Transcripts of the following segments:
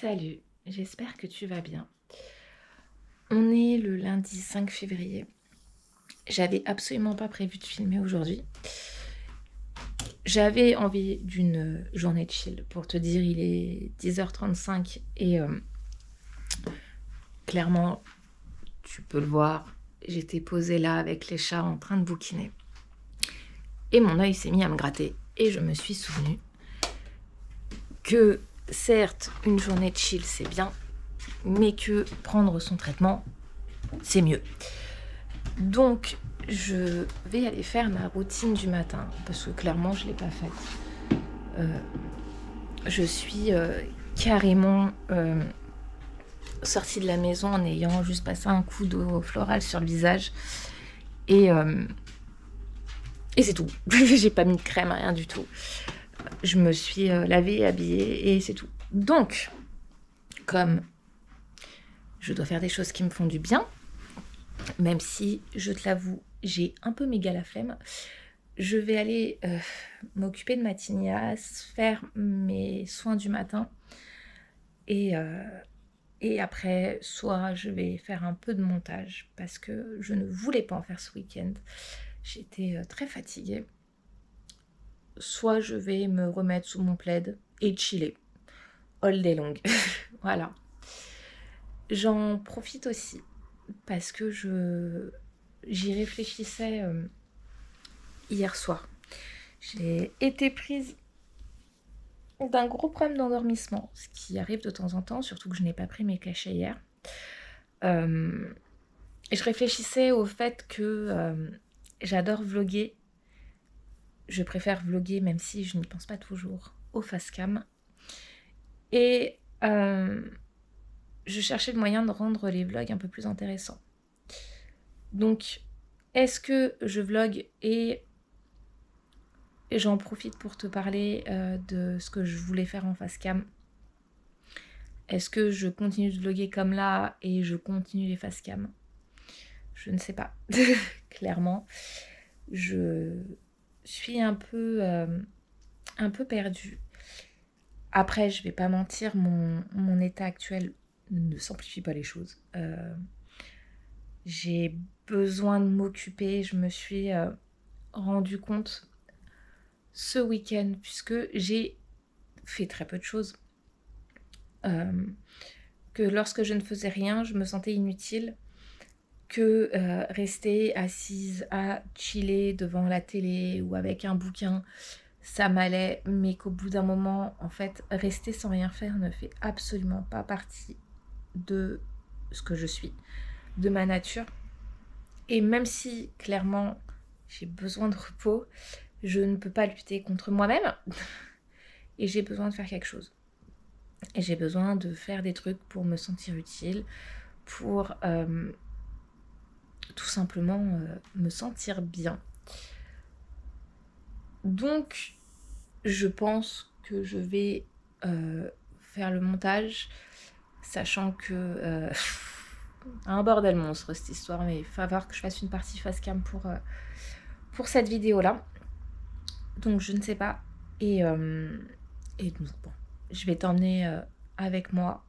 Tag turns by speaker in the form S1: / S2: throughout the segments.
S1: Salut, j'espère que tu vas bien. On est le lundi 5 février. J'avais absolument pas prévu de filmer aujourd'hui. J'avais envie d'une journée de chill. Pour te dire, il est 10h35 et clairement, tu peux le voir, j'étais posée là avec les chats en train de bouquiner. Et mon œil s'est mis à me gratter et je me suis souvenu que certes, une journée de chill, c'est bien, mais que prendre son traitement, c'est mieux. Donc, je vais aller faire ma routine du matin, parce que clairement, je ne l'ai pas faite. Je suis carrément sortie de la maison en ayant juste passé un coup d'eau florale sur le visage. Et c'est tout. J'ai pas mis de crème, rien du tout. Je me suis lavée, habillée, et c'est tout. Donc, comme je dois faire des choses qui me font du bien, même si, je te l'avoue, j'ai un peu méga la flemme, je vais aller m'occuper de ma tignasse, faire mes soins du matin, et après, soit je vais faire un peu de montage, parce que je ne voulais pas en faire ce week-end. J'étais très fatiguée. Soit je vais me remettre sous mon plaid et chiller all day long. Voilà. J'en profite aussi parce que j'y réfléchissais hier soir. J'ai été prise d'un gros problème d'endormissement, ce qui arrive de temps en temps, surtout que je n'ai pas pris mes cachets hier. Et je réfléchissais au fait que j'adore vlogger. Je préfère vlogger, même si je n'y pense pas toujours, au facecam. Et je cherchais le moyen de rendre les vlogs un peu plus intéressants. Donc, est-ce que je vlog et j'en profite pour te parler de ce que je voulais faire en facecam? Est-ce que je continue de vlogger comme là et je continue les facecam? Je ne sais pas. Clairement, je suis un peu perdue. Après, je vais pas mentir, mon état actuel ne simplifie pas les choses. J'ai besoin de m'occuper. Je me suis rendu compte ce week-end, puisque j'ai fait très peu de choses, que lorsque je ne faisais rien, je me sentais inutile, que rester assise à chiller devant la télé ou avec un bouquin, ça m'allait, mais qu'au bout d'un moment, en fait, rester sans rien faire ne fait absolument pas partie de ce que je suis, de ma nature. Et même si, clairement, j'ai besoin de repos, je ne peux pas lutter contre moi-même. Et j'ai besoin de faire quelque chose. Et j'ai besoin de faire des trucs pour me sentir utile, pour tout simplement me sentir bien. Donc, je pense que je vais faire le montage, sachant que un bordel monstre cette histoire, mais il va falloir que je fasse une partie facecam pour cette vidéo-là. Donc, je ne sais pas. Et donc, bon, je vais t'emmener avec moi.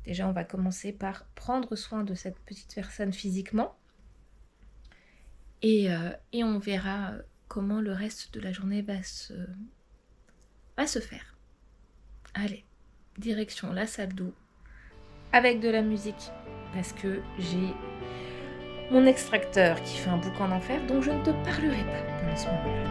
S1: Déjà, on va commencer par prendre soin de cette petite personne physiquement. Et on verra comment le reste de la journée va se faire. Allez, direction la salle d'eau avec de la musique, parce que j'ai mon extracteur qui fait un boucan d'enfer, donc je ne te parlerai pas pendant ce moment-là.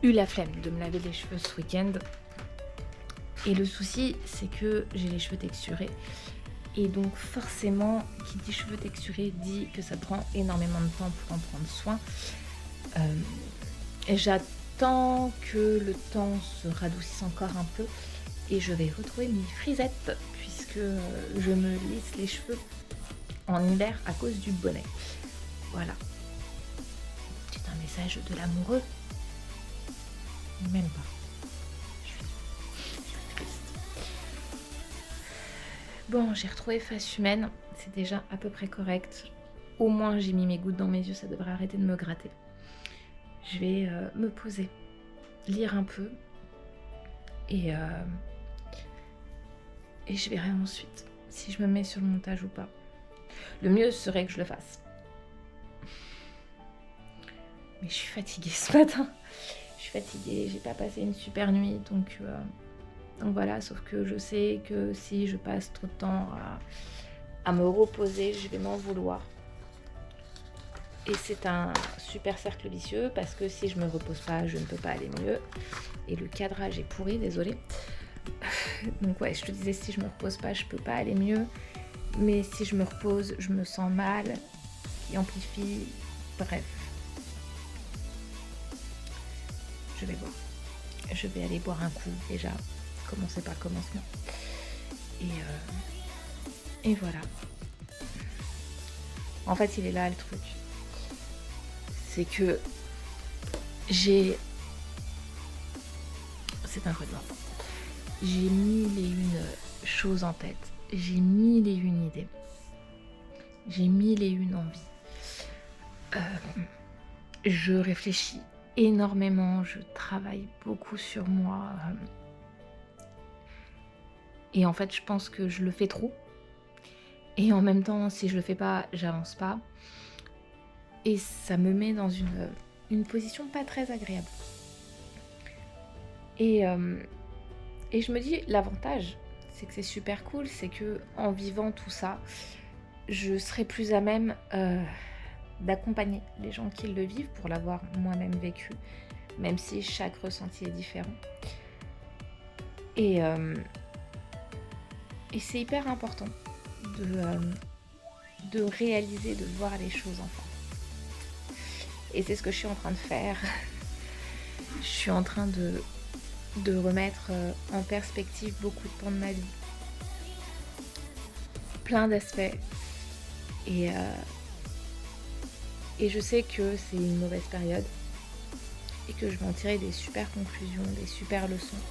S1: eu la flemme de me laver les cheveux ce week-end. Et le souci, c'est que j'ai les cheveux texturés. Et donc forcément, qui dit cheveux texturés dit que ça prend énormément de temps pour en prendre soin. Et j'attends que le temps se radoucisse encore un peu et je vais retrouver mes frisettes puisque je me lisse les cheveux en hiver à cause du bonnet. Voilà. C'est un message de l'amoureux. Même pas. Je suis triste. Bon, j'ai retrouvé face humaine. C'est déjà à peu près correct. Au moins, j'ai mis mes gouttes dans mes yeux. Ça devrait arrêter de me gratter. Je vais me poser, lire un peu et je verrai ensuite si je me mets sur le montage ou pas. Le mieux serait que je le fasse. Mais je suis fatiguée ce matin. Je suis fatiguée, j'ai pas passé une super nuit, donc voilà, sauf que je sais que si je passe trop de temps à me reposer, je vais m'en vouloir. Et c'est un super cercle vicieux parce que si je me repose pas, je ne peux pas aller mieux. Et le cadrage est pourri, désolée. Donc ouais, je te disais, si je me repose pas, je peux pas aller mieux. Mais si je me repose, je me sens mal, qui amplifie. Bref. Je vais voir. Je vais aller boire un coup déjà. Commencer par le commencement. Et voilà. En fait, il est là le truc. C'est que c'est incroyable. J'ai mille et une choses en tête. J'ai mille et une idées. J'ai mille et une envies. Je réfléchis énormément. Je travaille beaucoup sur moi. Et en fait, je pense que je le fais trop. Et en même temps, si je le fais pas, j'avance pas. Et ça me met dans une position pas très agréable. Et je me dis, l'avantage, c'est que c'est super cool, c'est que en vivant tout ça, je serai plus à même d'accompagner les gens qui le vivent pour l'avoir moi-même vécu, même si chaque ressenti est différent. Et c'est hyper important de réaliser, de voir les choses en face. Et c'est ce que je suis en train de faire. Je suis en train de remettre en perspective beaucoup de pans de ma vie. Plein d'aspects. Et je sais que c'est une mauvaise période. Et que je vais en tirer des super conclusions, des super leçons.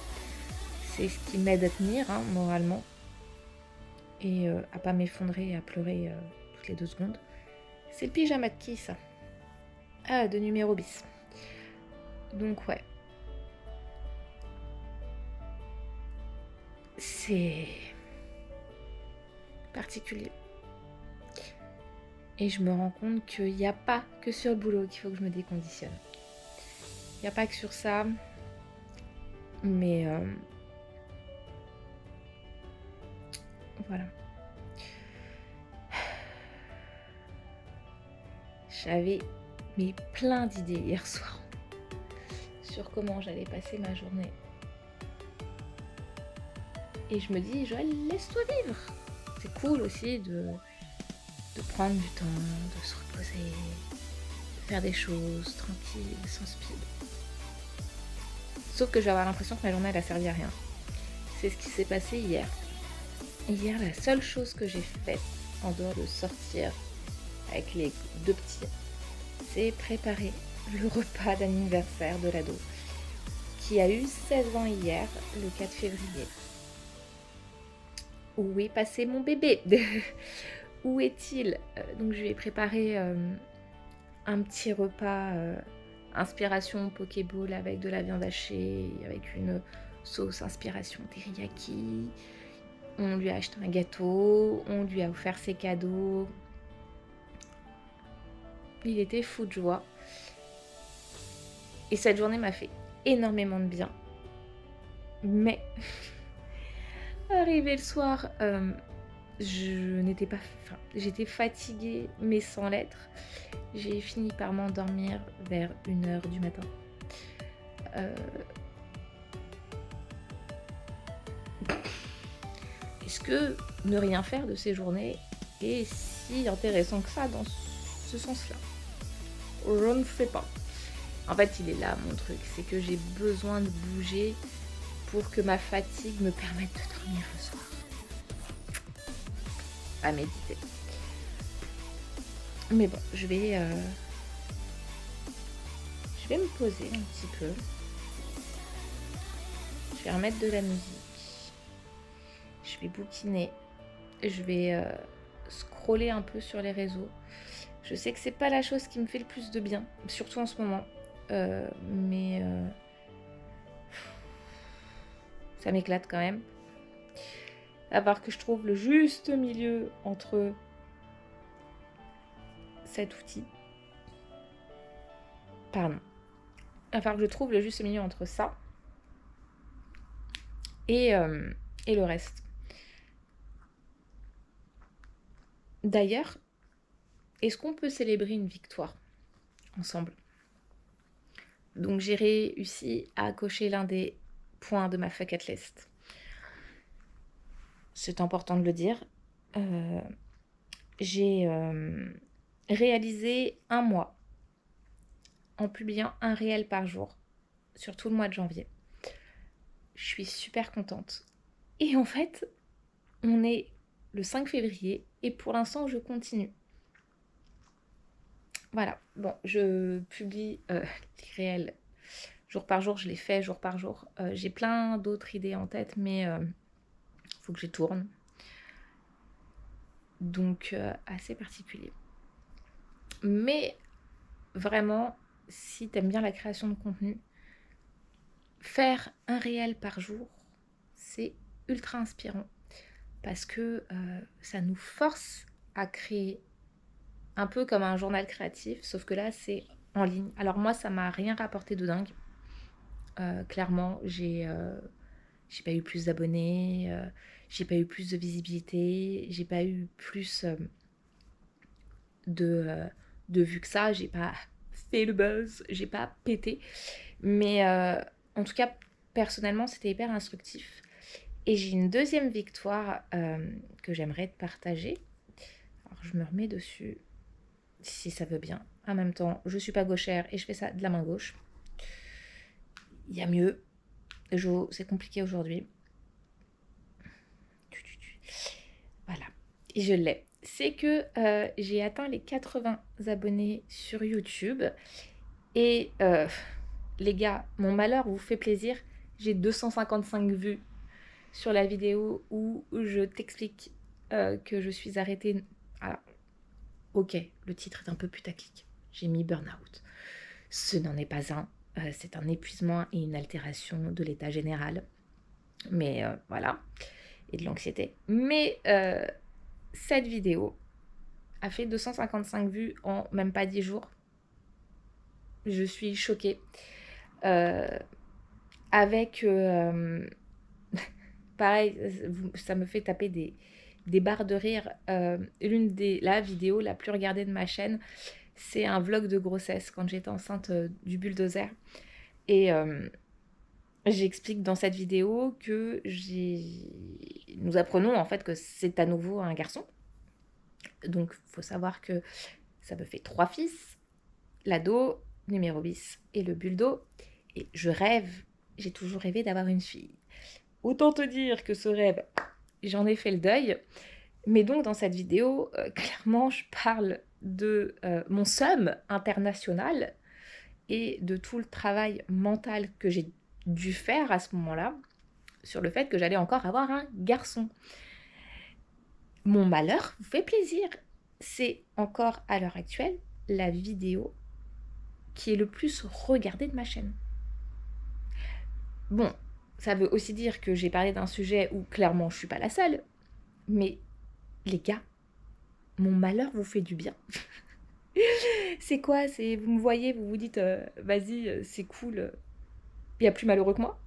S1: C'est ce qui m'aide à tenir, moralement. Et à pas m'effondrer et à pleurer toutes les 2 secondes. C'est le pyjama de qui, ça ? Ah, de numéro bis. Donc ouais. C'est particulier. Et je me rends compte qu'il n'y a pas que sur le boulot qu'il faut que je me déconditionne. Il n'y a pas que sur ça. Mais voilà. J'avais plein d'idées hier soir sur comment j'allais passer ma journée. Et je me dis, Joël, laisse-toi vivre. C'est cool aussi de prendre du temps, de se reposer, de faire des choses tranquilles, sans speed. Sauf que je vais avoir l'impression que ma journée, elle a servi à rien. C'est ce qui s'est passé hier. Hier, la seule chose que j'ai faite, en dehors de sortir avec les 2 petits, c'est préparer le repas d'anniversaire de l'ado, qui a eu 16 ans hier, le 4 février. Où est passé mon bébé ? Où est-il ? Donc je lui ai préparé un petit repas inspiration Pokéball avec de la viande hachée, avec une sauce inspiration teriyaki. On lui a acheté un gâteau, on lui a offert ses cadeaux. Il était fou de joie. Et cette journée m'a fait énormément de bien. Mais arrivé le soir, j'étais fatiguée, mais sans l'être. J'ai fini par m'endormir vers 1h du matin. est-ce que ne rien faire de ces journées est si intéressant que ça dans ce sens-là? Je ne sais pas. En fait, il est là mon truc, c'est que j'ai besoin de bouger pour que ma fatigue me permette de dormir le soir. À méditer. Mais bon, je vais me poser un petit peu. Je vais remettre de la musique. Je vais bouquiner. Je vais scroller un peu sur les réseaux. Je sais que c'est pas la chose qui me fait le plus de bien, surtout en ce moment. Mais ça m'éclate quand même. À part que je trouve le juste milieu entre cet outil. Pardon. À part que je trouve le juste milieu entre ça et le reste. D'ailleurs, est-ce qu'on peut célébrer une victoire ensemble? Donc j'ai réussi à cocher l'un des points de ma bucket list. C'est important de le dire. J'ai réalisé 1 mois en publiant un réel par jour sur tout le mois de janvier. Je suis super contente. Et en fait, on est le 5 février et pour l'instant, je continue. Voilà, bon, je publie les réels jour par jour, je les fais jour par jour. J'ai plein d'autres idées en tête, mais faut que je tourne. Donc, assez particulier. Mais vraiment, si t'aimes bien la création de contenu, faire un réel par jour, c'est ultra inspirant parce que ça nous force à créer un peu comme un journal créatif, sauf que là, c'est en ligne. Alors moi, ça m'a rien rapporté de dingue. Clairement, j'ai pas eu plus d'abonnés, j'ai pas eu plus de visibilité, j'ai pas eu plus de vues que ça, j'ai pas fait le buzz, j'ai pas pété. Mais en tout cas, personnellement, c'était hyper instructif. Et j'ai une deuxième victoire que j'aimerais te partager. Alors, je me remets dessus, si ça veut bien. En même temps, je suis pas gauchère et je fais ça de la main gauche. Il y a mieux. C'est compliqué aujourd'hui. Voilà. Et je l'ai. C'est que j'ai atteint les 80 abonnés sur YouTube. Et les gars, mon malheur vous fait plaisir. J'ai 255 vues sur la vidéo où je t'explique que je suis arrêtée. Alors, ok, le titre est un peu putaclic. J'ai mis burn-out. Ce n'en est pas un. C'est un épuisement et une altération de l'état général. Mais voilà. Et de l'anxiété. Mais cette vidéo a fait 255 vues en même pas 10 jours. Je suis choquée. Avec... pareil, ça me fait taper des barres de rire. La vidéo la plus regardée de ma chaîne, c'est un vlog de grossesse quand j'étais enceinte du bulldozer. Et j'explique dans cette vidéo que nous apprenons en fait que c'est à nouveau un garçon. Donc, il faut savoir que ça me fait 3 fils, l'ado, numéro 10 et le buldo. Et je rêve, j'ai toujours rêvé d'avoir une fille. Autant te dire que ce rêve, j'en ai fait le deuil. Mais donc, dans cette vidéo, clairement, je parle de mon somme international et de tout le travail mental que j'ai dû faire à ce moment-là sur le fait que j'allais encore avoir un garçon. Mon malheur vous fait plaisir. C'est encore, à l'heure actuelle, la vidéo qui est le plus regardée de ma chaîne. Bon, ça veut aussi dire que j'ai parlé d'un sujet où clairement je suis pas la seule. Mais les gars, mon malheur vous fait du bien. C'est quoi? Vous me voyez, vous vous dites vas-y, c'est cool, il y a plus malheureux que moi?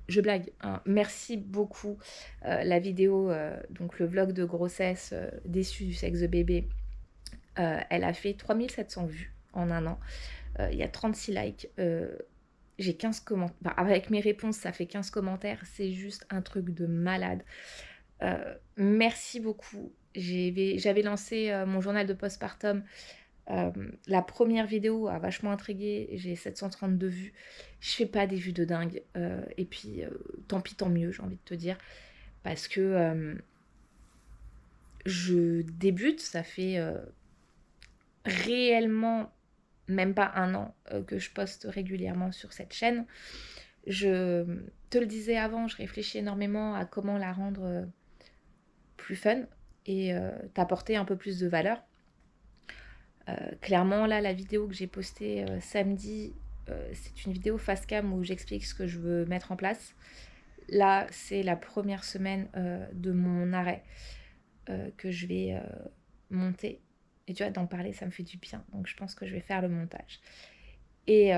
S1: Je blague, hein. Merci beaucoup. La vidéo, donc le vlog de grossesse déçu du sexe de bébé, elle a fait 3700 vues en un an. Il y a 36 likes. J'ai 15 commentaires. Enfin, avec mes réponses, ça fait 15 commentaires. C'est juste un truc de malade. Merci beaucoup. J'avais lancé mon journal de postpartum. La première vidéo a vachement intrigué. J'ai 732 vues. Je fais pas des vues de dingue. Et puis, tant pis, tant mieux, j'ai envie de te dire. Parce que je débute. Ça fait réellement même pas un an que je poste régulièrement sur cette chaîne. Je te le disais avant, je réfléchis énormément à comment la rendre plus fun et t'apporter un peu plus de valeur. Clairement, là, la vidéo que j'ai postée samedi, c'est une vidéo face cam où j'explique ce que je veux mettre en place. Là, c'est la première semaine de mon arrêt que je vais monter. Et tu vois, d'en parler, ça me fait du bien. Donc, je pense que je vais faire le montage. Et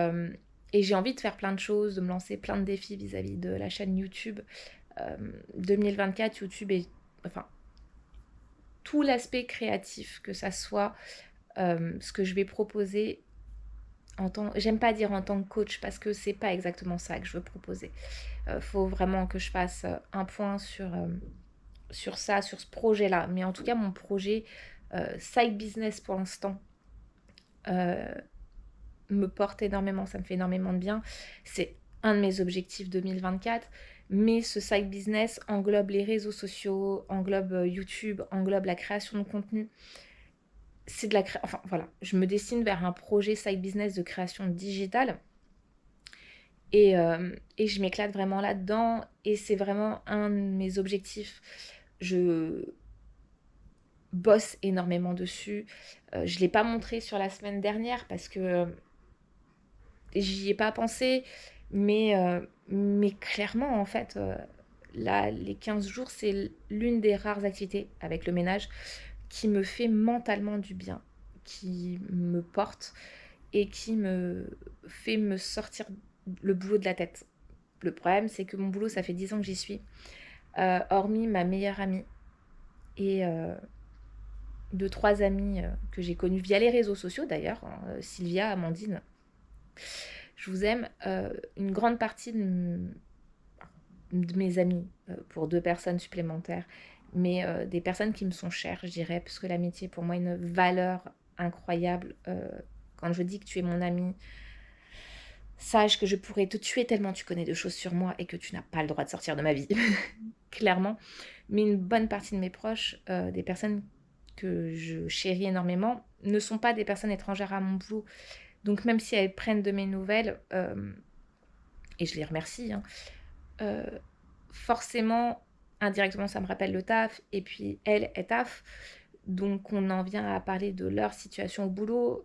S1: j'ai envie de faire plein de choses, de me lancer plein de défis vis-à-vis de la chaîne YouTube. 2024, YouTube est... Enfin, tout l'aspect créatif, que ça soit ce que je vais proposer en tant... J'aime pas dire en tant que coach parce que c'est pas exactement ça que je veux proposer. Faut vraiment que je fasse un point sur ça, sur ce projet-là. Mais en tout cas, mon projet side business pour l'instant me porte énormément, ça me fait énormément de bien. C'est un de mes objectifs 2024, mais ce side business englobe les réseaux sociaux, englobe YouTube, englobe la création de contenu. C'est de la enfin voilà, je me destine vers un projet side business de création digitale. Et je m'éclate vraiment là-dedans et c'est vraiment un de mes objectifs. Je bosse énormément dessus. Je ne l'ai pas montré sur la semaine dernière parce que j'y ai pas pensé, mais clairement en fait, là, les 15 jours, c'est l'une des rares activités avec le ménage qui me fait mentalement du bien, qui me porte et qui me fait me sortir le boulot de la tête. Le problème, c'est que mon boulot, ça fait 10 ans que j'y suis, hormis ma meilleure amie et 2-3 amies que j'ai connues via les réseaux sociaux d'ailleurs, hein, Sylvia, Amandine. Je vous aime. Une grande partie de mes amis, pour 2 personnes supplémentaires, mais des personnes qui me sont chères, je dirais, parce que l'amitié, pour moi, est une valeur incroyable. Quand je dis que tu es mon ami, sache que je pourrais te tuer tellement tu connais de choses sur moi et que tu n'as pas le droit de sortir de ma vie, clairement. Mais une bonne partie de mes proches, des personnes que je chéris énormément, ne sont pas des personnes étrangères à mon boulot. Donc même si elles prennent de mes nouvelles, et je les remercie, hein, forcément, indirectement, ça me rappelle le taf, et puis elle est taf, donc on en vient à parler de leur situation au boulot.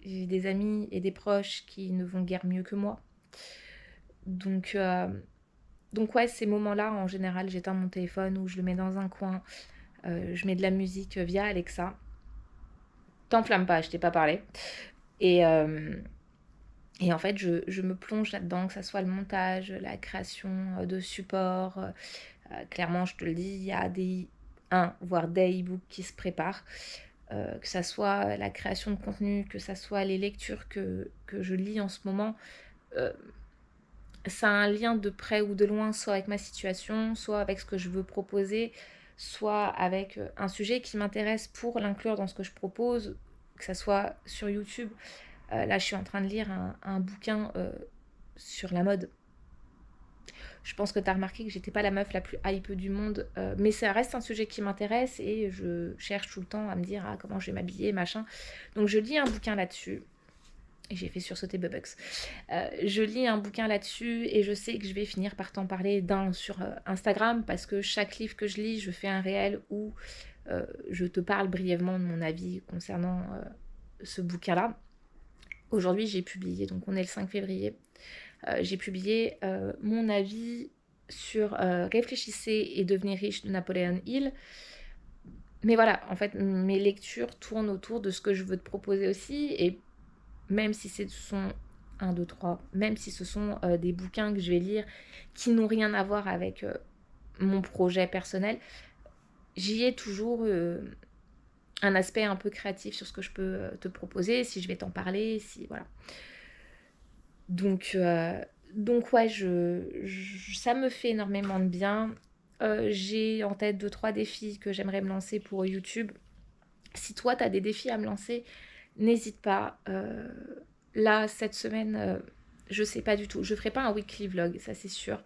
S1: J'ai des amis et des proches qui ne vont guère mieux que moi. Donc ouais, ces moments-là, en général, j'éteins mon téléphone ou je le mets dans un coin, je mets de la musique via Alexa. T'enflamme pas, je t'ai pas parlé. Et en fait, je me plonge là-dedans, que ça soit le montage, la création de supports. Clairement, je te le dis, il y a voire des e-books qui se préparent. Que ça soit la création de contenu, que ça soit les lectures que je lis en ce moment. Ça a un lien de près ou de loin, soit avec ma situation, soit avec ce que je veux proposer, soit avec un sujet qui m'intéresse pour l'inclure dans ce que je propose, que ça soit sur YouTube. Là, je suis en train de lire un bouquin sur la mode. Je pense que tu as remarqué que j'étais pas la meuf la plus hype du monde, mais ça reste un sujet qui m'intéresse et je cherche tout le temps à me dire comment je vais m'habiller, machin. Donc je lis un bouquin là-dessus. Et j'ai fait sursauter Bubbucks. Je lis un bouquin là-dessus et je sais que je vais finir par t'en parler d'un sur Instagram parce que chaque livre que je lis, je fais un réel où je te parle brièvement de mon avis concernant ce bouquin-là. Aujourd'hui, j'ai publié, donc on est le 5 février, j'ai publié mon avis sur Réfléchissez et devenez riche de Napoléon Hill. Mais voilà, en fait, mes lectures tournent autour de ce que je veux te proposer aussi. Et même si ce sont 1, 2, 3, même si ce sont des bouquins que je vais lire qui n'ont rien à voir avec mon projet personnel, j'y ai toujours un aspect un peu créatif sur ce que je peux te proposer, si je vais t'en parler, si voilà. Donc ouais, ça me fait énormément de bien. J'ai en tête 2-3 défis que j'aimerais me lancer pour YouTube. Si toi, tu as des défis à me lancer, n'hésite pas. Là, cette semaine, je sais pas du tout. Je ferai pas un weekly vlog, ça c'est sûr.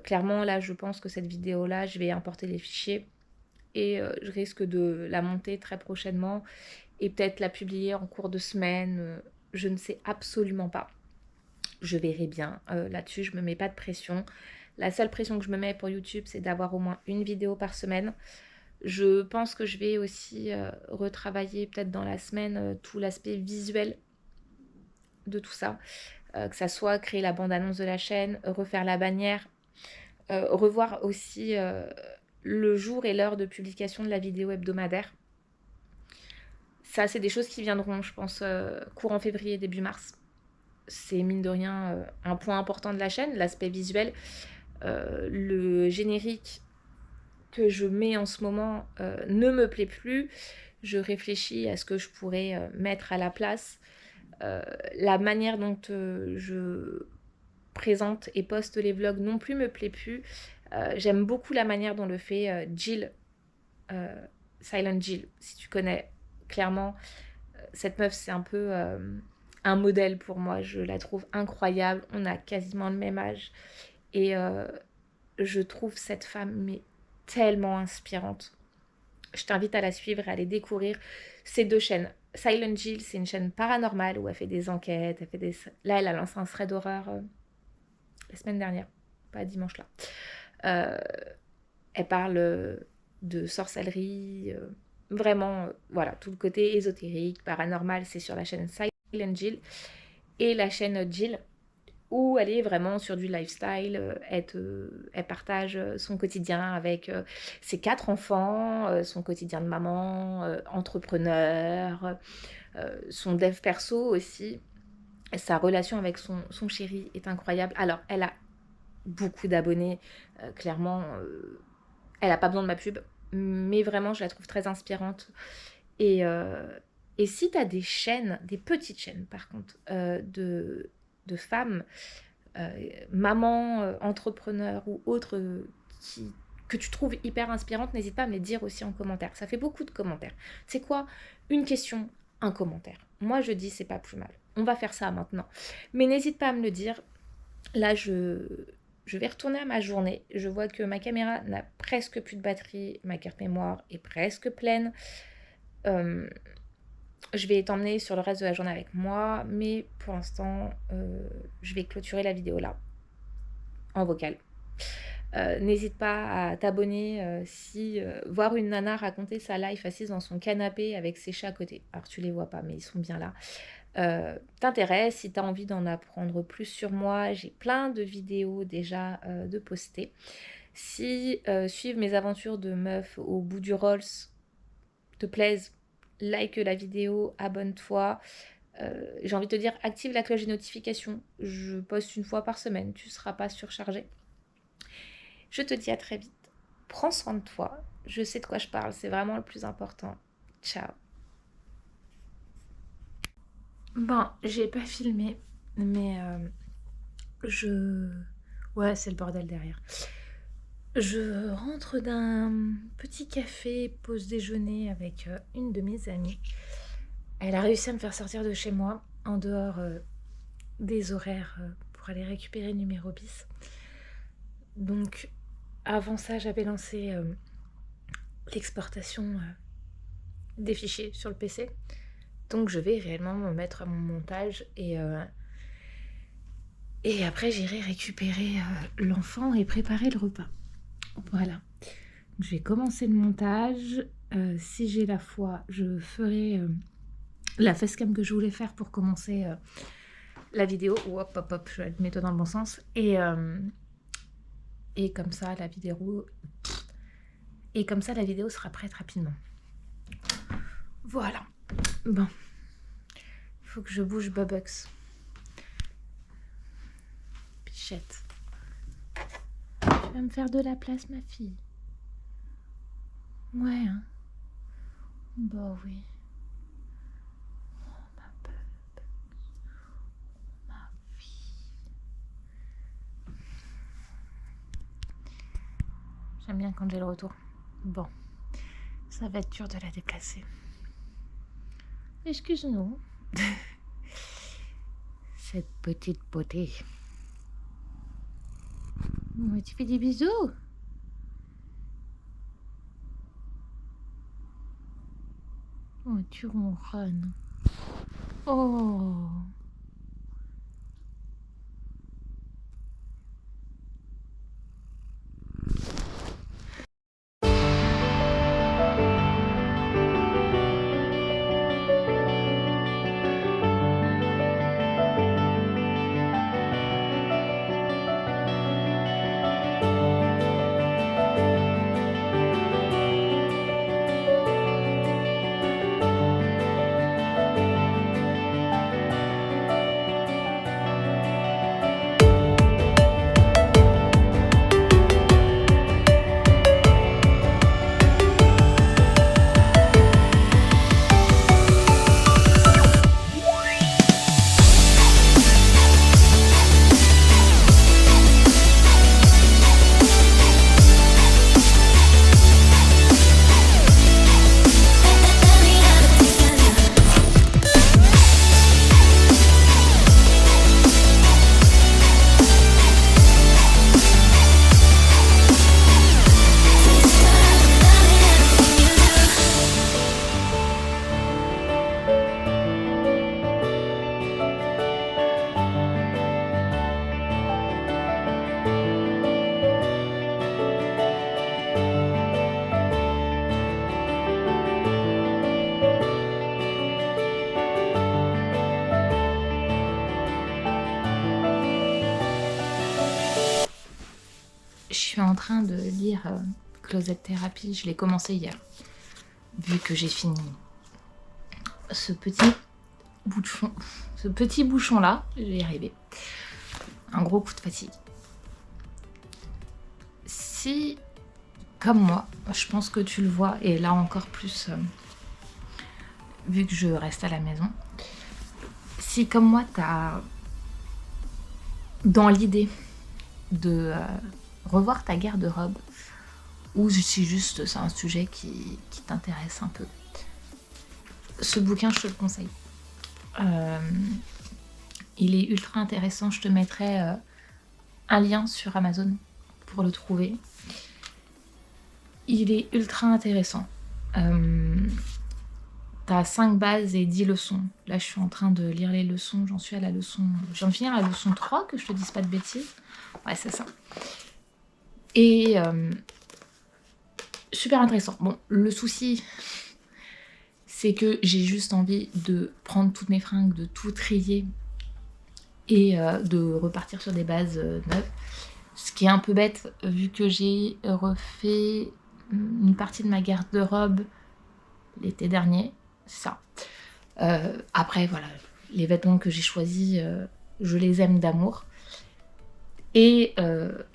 S1: Clairement, là, je pense que cette vidéo-là, je vais importer les fichiers et je risque de la monter très prochainement et peut-être la publier en cours de semaine. Je ne sais absolument pas. Je verrai bien. Là-dessus, je me mets pas de pression. La seule pression que je me mets pour YouTube, c'est d'avoir au moins une vidéo par semaine. Je pense que je vais aussi retravailler peut-être dans la semaine tout l'aspect visuel de tout ça. Que ça soit créer la bande-annonce de la chaîne, refaire la bannière, revoir aussi le jour et l'heure de publication de la vidéo hebdomadaire. Ça, c'est des choses qui viendront, je pense, courant février, début mars. C'est mine de rien un point important de la chaîne, l'aspect visuel. Le générique que je mets en ce moment ne me plaît plus. Je réfléchis à ce que je pourrais mettre à la place. La manière dont je présente et poste les vlogs non plus me plaît plus. J'aime beaucoup la manière dont le fait Jill, Silent Jill, si tu connais. Clairement, cette meuf, c'est un peu un modèle pour moi. Je la trouve incroyable. On a quasiment le même âge. Et je trouve cette femme mais tellement inspirante. Je t'invite à la suivre et à aller découvrir ces 2 chaînes. Silent Jill, c'est une chaîne paranormale où elle fait des enquêtes. Là, elle a lancé un thread d'horreur la semaine dernière, pas dimanche là. Elle parle de sorcellerie, vraiment, voilà, tout le côté ésotérique, paranormal, c'est sur la chaîne Silent Jill. Et la chaîne Jill, où elle est vraiment sur du lifestyle. Elle partage son quotidien avec ses 4 enfants, son quotidien de maman, entrepreneur, son dev perso aussi. Sa relation avec son chéri est incroyable. Alors, elle a beaucoup d'abonnés, clairement. Elle n'a pas besoin de ma pub, mais vraiment, je la trouve très inspirante. Et si tu as des chaînes, des petites chaînes par contre, de femmes, mamans, entrepreneurs ou autres que tu trouves hyper inspirantes, n'hésite pas à me les dire aussi en commentaire. Ça fait beaucoup de commentaires. C'est quoi? Une question, un commentaire. Moi, je dis, c'est pas plus mal. On va faire ça maintenant. Mais n'hésite pas à me le dire. Là, je vais retourner à ma journée. Je vois que ma caméra n'a presque plus de batterie. Ma carte mémoire est presque pleine. Je vais t'emmener sur le reste de la journée avec moi. Mais pour l'instant, je vais clôturer la vidéo là, en vocal. N'hésite pas à t'abonner si voir une nana raconter sa life assise dans son canapé avec ses chats à côté. Alors tu les vois pas, mais ils sont bien là. T'intéresse, si tu as envie d'en apprendre plus sur moi, j'ai plein de vidéos déjà de poster. Si suivre mes aventures de meuf au bout du Rolls te plaisent, like la vidéo, abonne-toi. J'ai envie de te dire, active la cloche des notifications. Je poste une fois par semaine, tu ne seras pas surchargé. Je te dis à très vite. Prends soin de toi. Je sais de quoi je parle, c'est vraiment le plus important. Ciao. Bon, j'ai pas filmé, mais ouais, c'est le bordel derrière. Je rentre d'un petit café pause déjeuner avec une de mes amies. Elle a réussi à me faire sortir de chez moi en dehors des horaires pour aller récupérer le numéro bis. Donc avant ça, j'avais lancé l'exportation des fichiers sur le PC. Donc je vais réellement me mettre à mon montage et après j'irai récupérer l'enfant et préparer le repas. Voilà. Je vais commencer le montage. Si j'ai la foi, je ferai la facecam que je voulais faire pour commencer la vidéo. Hop, hop, hop, je vais le mettre dans le bon sens. Et comme ça, la vidéo... Et comme ça, la vidéo sera prête rapidement. Voilà. Bon. Il faut que je bouge Bobux. Pichette. Tu vas me faire de la place, ma fille. Ouais, hein. Bah oui. Ma belle, ma fille. J'aime bien quand j'ai le retour. Bon, ça va être dur de la déplacer. Excuse-nous. Cette petite beauté. Ouais, tu fais des bisous? Oh, tu ronronnes. Oh. Je suis en train de lire Closet Therapy, je l'ai commencé hier, vu que j'ai fini ce petit bouchon là, je vais y arriver. Un gros coup de fatigue. Si, comme moi, je pense que tu le vois, et là encore plus, vu que je reste à la maison, si comme moi t'as dans l'idée de revoir ta garde-robe, ou si juste c'est un sujet qui t'intéresse un peu, ce bouquin je te le conseille. Il est ultra intéressant, je te mettrai un lien sur Amazon pour le trouver. Il est ultra intéressant. T'as 5 bases et 10 leçons. Là, je suis en train de lire les leçons. J'en suis à la leçon... Je viens de finir la leçon 3, que je te dise pas de bêtises. Ouais, c'est ça. Et... super intéressant. Bon, le souci, c'est que j'ai juste envie de prendre toutes mes fringues, de tout trier et de repartir sur des bases neuves. Ce qui est un peu bête, vu que j'ai refait une partie de ma garde-robe l'été dernier. C'est ça. Après, voilà, les vêtements que j'ai choisis, je les aime d'amour. Et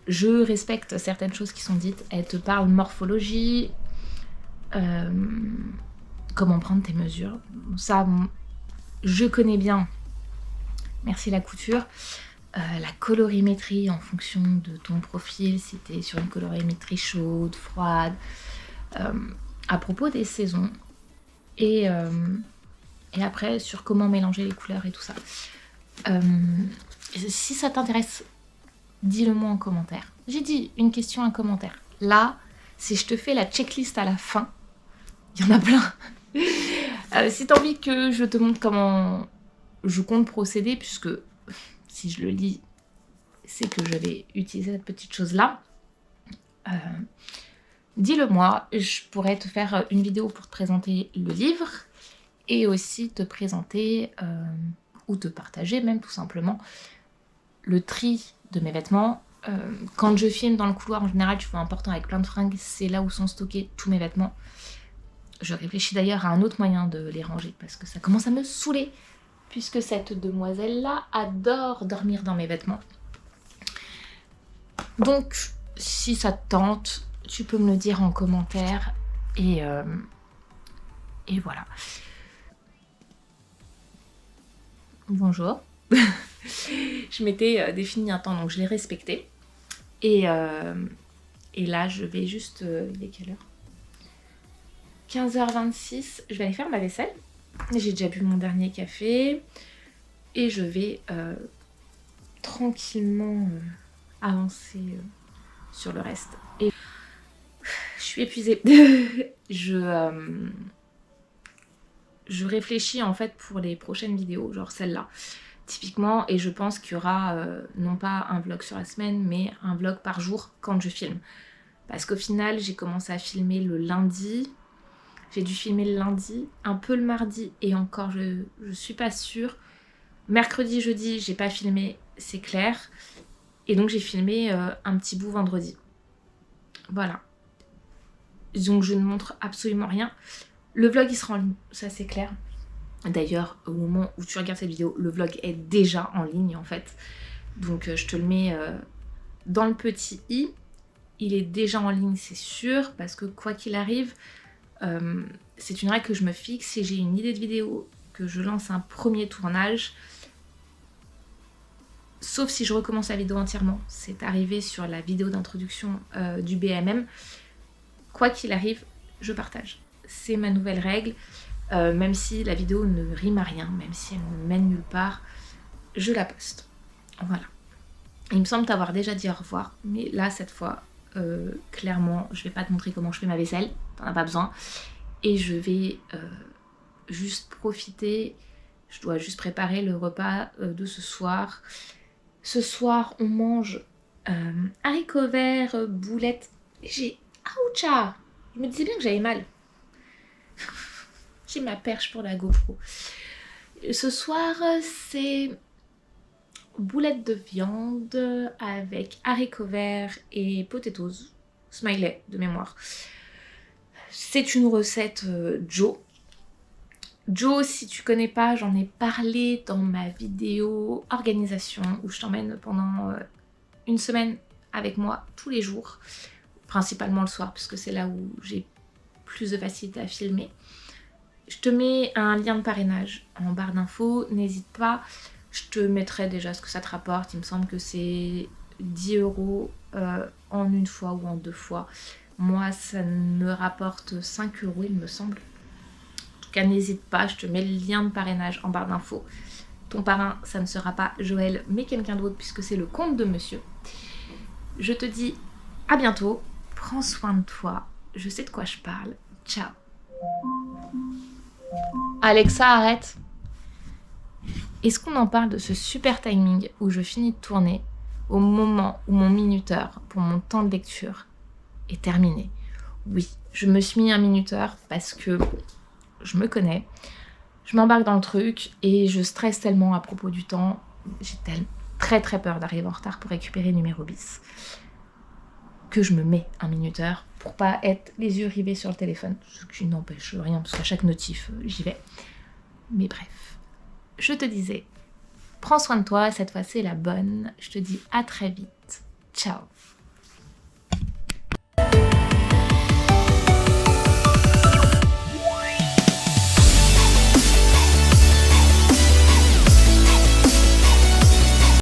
S1: je respecte certaines choses qui sont dites. Elle te parle morphologie, comment prendre tes mesures. Ça, je connais bien. Merci la couture. La colorimétrie en fonction de ton profil, si tu es sur une colorimétrie chaude, froide. À propos des saisons. Et après, sur comment mélanger les couleurs et tout ça. Si ça t'intéresse, dis-le moi en commentaire. J'ai dit une question, un commentaire. Là, si je te fais la checklist à la fin, il y en a plein. Si t'as envie que je te montre comment je compte procéder, puisque si je le lis, c'est que je vais utiliser cette petite chose-là. Dis-le moi, je pourrais te faire une vidéo pour te présenter le livre et aussi te présenter ou te partager même tout simplement le tri de mes vêtements. Quand je filme dans le couloir, en général, je fais un portant avec plein de fringues, c'est là où sont stockés tous mes vêtements. Je réfléchis d'ailleurs à un autre moyen de les ranger parce que ça commence à me saouler puisque cette demoiselle-là adore dormir dans mes vêtements. Donc, si ça te tente, tu peux me le dire en commentaire et Et voilà. Bonjour. Je m'étais défini un temps, donc je l'ai respecté. Et là, je vais juste... il est quelle heure ? 15h26. Je vais aller faire ma vaisselle. J'ai déjà bu mon dernier café. Et je vais tranquillement avancer sur le reste. Et je suis épuisée. Je réfléchis en fait pour les prochaines vidéos, genre celle-là, typiquement, et je pense qu'il y aura non pas un vlog sur la semaine, mais un vlog par jour quand je filme. Parce qu'au final, j'ai commencé à filmer le lundi, j'ai dû filmer le lundi, un peu le mardi, et encore, je suis pas sûre. Mercredi, jeudi, j'ai pas filmé, c'est clair. Et donc j'ai filmé un petit bout vendredi. Voilà. Donc je ne montre absolument rien. Le vlog il sera en ligne, ça c'est clair. D'ailleurs, au moment où tu regardes cette vidéo, le vlog est déjà en ligne en fait. Donc je te le mets dans le petit i. Il est déjà en ligne, c'est sûr, parce que quoi qu'il arrive, c'est une règle que je me fixe. Si j'ai une idée de vidéo, que je lance un premier tournage, sauf si je recommence la vidéo entièrement, c'est arrivé sur la vidéo d'introduction du BMM, quoi qu'il arrive, je partage. C'est ma nouvelle règle, même si la vidéo ne rime à rien, même si elle ne mène nulle part, je la poste. Voilà. Il me semble t'avoir déjà dit au revoir, mais là, cette fois, clairement, je vais pas te montrer comment je fais ma vaisselle, t'en as pas besoin, et je vais juste profiter, je dois juste préparer le repas de ce soir. Ce soir, on mange haricots verts, boulettes. J'ai... Oucha! Je me disais bien que j'avais mal. J'ai ma perche pour la GoPro. Ce soir, c'est boulettes de viande avec haricots verts et potatoes. Smiley, de mémoire. C'est une recette Joe. Joe, si tu connais pas, j'en ai parlé dans ma vidéo organisation où je t'emmène pendant une semaine avec moi tous les jours, principalement le soir puisque c'est là où j'ai plus de facilité à filmer. Je te mets un lien de parrainage en barre d'infos, n'hésite pas, je te mettrai déjà ce que ça te rapporte, il me semble que c'est 10 € en une fois ou en 2 fois. Moi ça me rapporte 5 € il me semble. En tout cas, n'hésite pas, je te mets le lien de parrainage en barre d'infos. Ton parrain, ça ne sera pas Joël, mais quelqu'un d'autre, puisque c'est le compte de monsieur. Je te dis à bientôt, prends soin de toi, je sais de quoi je parle. Ciao. Alexa, arrête. Est-ce qu'on en parle de ce super timing où je finis de tourner au moment où mon minuteur pour mon temps de lecture est terminé? Oui, je me suis mis un minuteur parce que je me connais, je m'embarque dans le truc et je stresse tellement à propos du temps. J'ai très peur d'arriver en retard pour récupérer le numéro bis que je me mets un minuteur pour pas être les yeux rivés sur le téléphone, ce qui n'empêche rien parce qu'à chaque notif j'y vais. Mais bref, je te disais, prends soin de toi, cette fois c'est la bonne. Je te dis à très vite. Ciao.